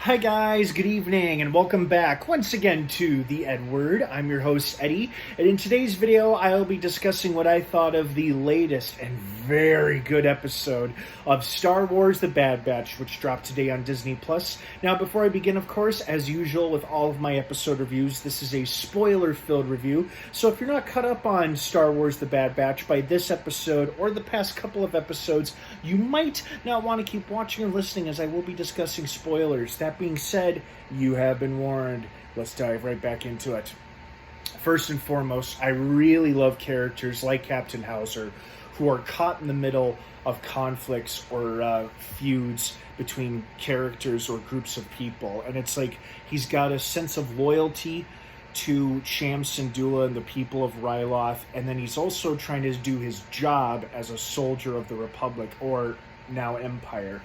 Hi guys, good evening, and welcome back once again to the EdWord. I'm your host, Eddie, and in today's video, I'll be discussing what I thought of the latest and very good episode of Star Wars The Bad Batch, which dropped today on Disney+. Now, before I begin, of course, as usual with all of my episode reviews, this is a spoiler-filled review, so if you're not caught up on Star Wars The Bad Batch by this episode or the past couple of episodes, you might not want to keep watching or listening as I will be discussing spoilers. That being said, you have been warned. Let's dive right back into it. First and foremost, I really love characters like Captain Hauser who are caught in the middle of conflicts or feuds between characters or groups of people. And it's like he's got a sense of loyalty to Cham Syndulla and the people of Ryloth, and then he's also trying to do his job as a soldier of the Republic, or now Empire.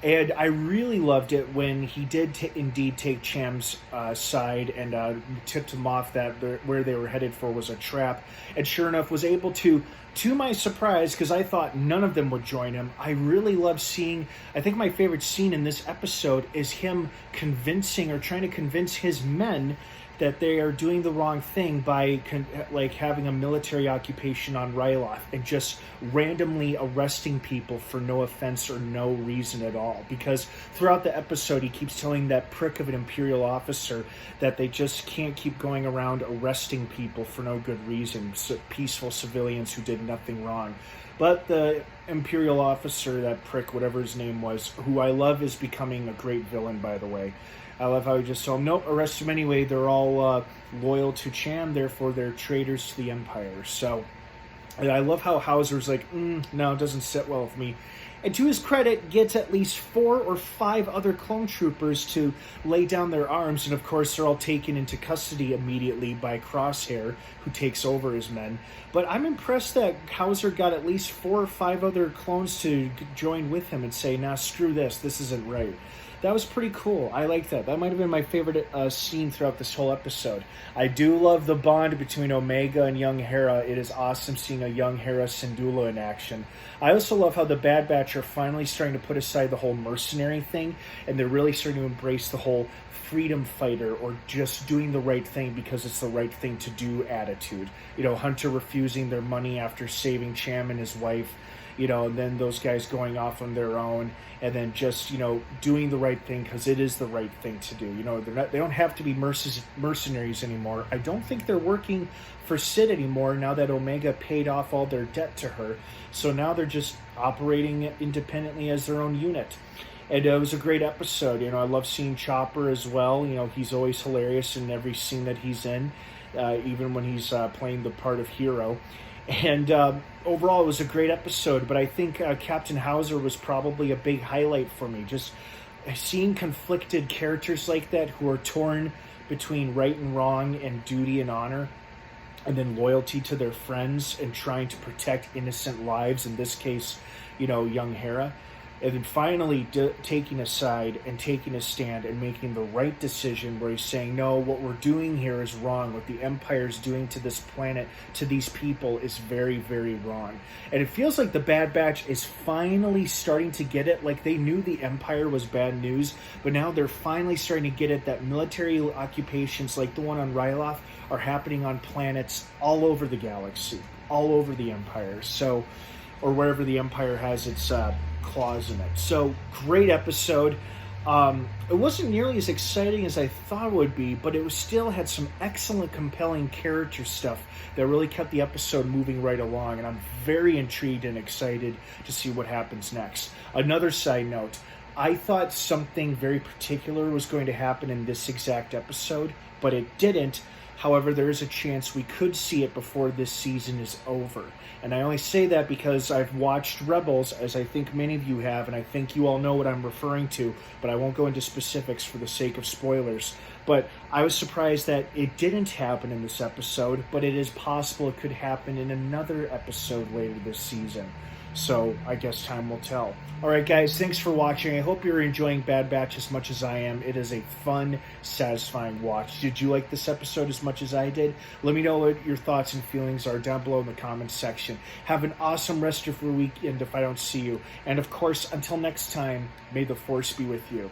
And I really loved it when he did indeed take Cham's side and tipped him off that where they were headed for was a trap. And sure enough, was able to my surprise, because I thought none of them would join him, I really love seeing, I think my favorite scene in this episode is him convincing or trying to convince his men that they are doing the wrong thing by having a military occupation on Ryloth and just randomly arresting people for no offense or no reason at all. Because throughout the episode, he keeps telling that prick of an Imperial officer that they just can't keep going around arresting people for no good reason, peaceful civilians who did nothing wrong. But the Imperial officer, that prick, whatever his name was, who I love, is becoming a great villain, by the way. I love how he just told him, nope, arrest them anyway. They're all loyal to Cham, therefore they're traitors to the Empire. So I love how Hauser's like, no, it doesn't sit well with me. And to his credit, gets at least 4 or 5 other clone troopers to lay down their arms. And of course, they're all taken into custody immediately by Crosshair, who takes over his men. But I'm impressed that Hauser got at least 4 or 5 other clones to join with him and say, nah, screw this isn't right. That was pretty cool. I like that. That might have been my favorite scene throughout this whole episode. I do love the bond between Omega and young Hera. It is awesome seeing a young Hera Syndulla in action. I also love how the Bad Batch are finally starting to put aside the whole mercenary thing, and they're really starting to embrace the whole freedom fighter or just doing the right thing because it's the right thing to do attitude. You know, Hunter refusing their money after saving Cham and his wife, you know, and then those guys going off on their own, and then just, you know, doing the right thing because it is the right thing to do. You know, they don't have to be mercenaries anymore. I don't think they're working for Sid anymore now that Omega paid off all their debt to her. So now they're just operating independently as their own unit. And it was a great episode. You know, I love seeing Chopper as well. You know, he's always hilarious in every scene that he's in, even when he's playing the part of hero. And overall, it was a great episode, but I think Captain Hauser was probably a big highlight for me. Just seeing conflicted characters like that who are torn between right and wrong and duty and honor, and then loyalty to their friends and trying to protect innocent lives, in this case, you know, young Hera. And then finally taking a side and taking a stand and making the right decision where he's saying, no, what we're doing here is wrong. What the Empire's doing to this planet, to these people, is very, very wrong. And it feels like the Bad Batch is finally starting to get it. Like, they knew the Empire was bad news, but now they're finally starting to get it that military occupations like the one on Ryloth are happening on planets all over the galaxy, all over the Empire. So, or wherever the Empire has its claws in it. So, great episode. It wasn't nearly as exciting as I thought it would be, but it still had some excellent, compelling character stuff that really kept the episode moving right along, and I'm very intrigued and excited to see what happens next. Another side note, I thought something very particular was going to happen in this exact episode, but it didn't. However, there is a chance we could see it before this season is over. And I only say that because I've watched Rebels, as I think many of you have, and I think you all know what I'm referring to, but I won't go into specifics for the sake of spoilers. But I was surprised that it didn't happen in this episode, but it is possible it could happen in another episode later this season. So I guess time will tell. Alright guys, thanks for watching. I hope you're enjoying Bad Batch as much as I am. It is a fun, satisfying watch. Did you like this episode as much as I did? Let me know what your thoughts and feelings are down below in the comments section. Have an awesome rest of your weekend if I don't see you. And of course, until next time, may the Force be with you.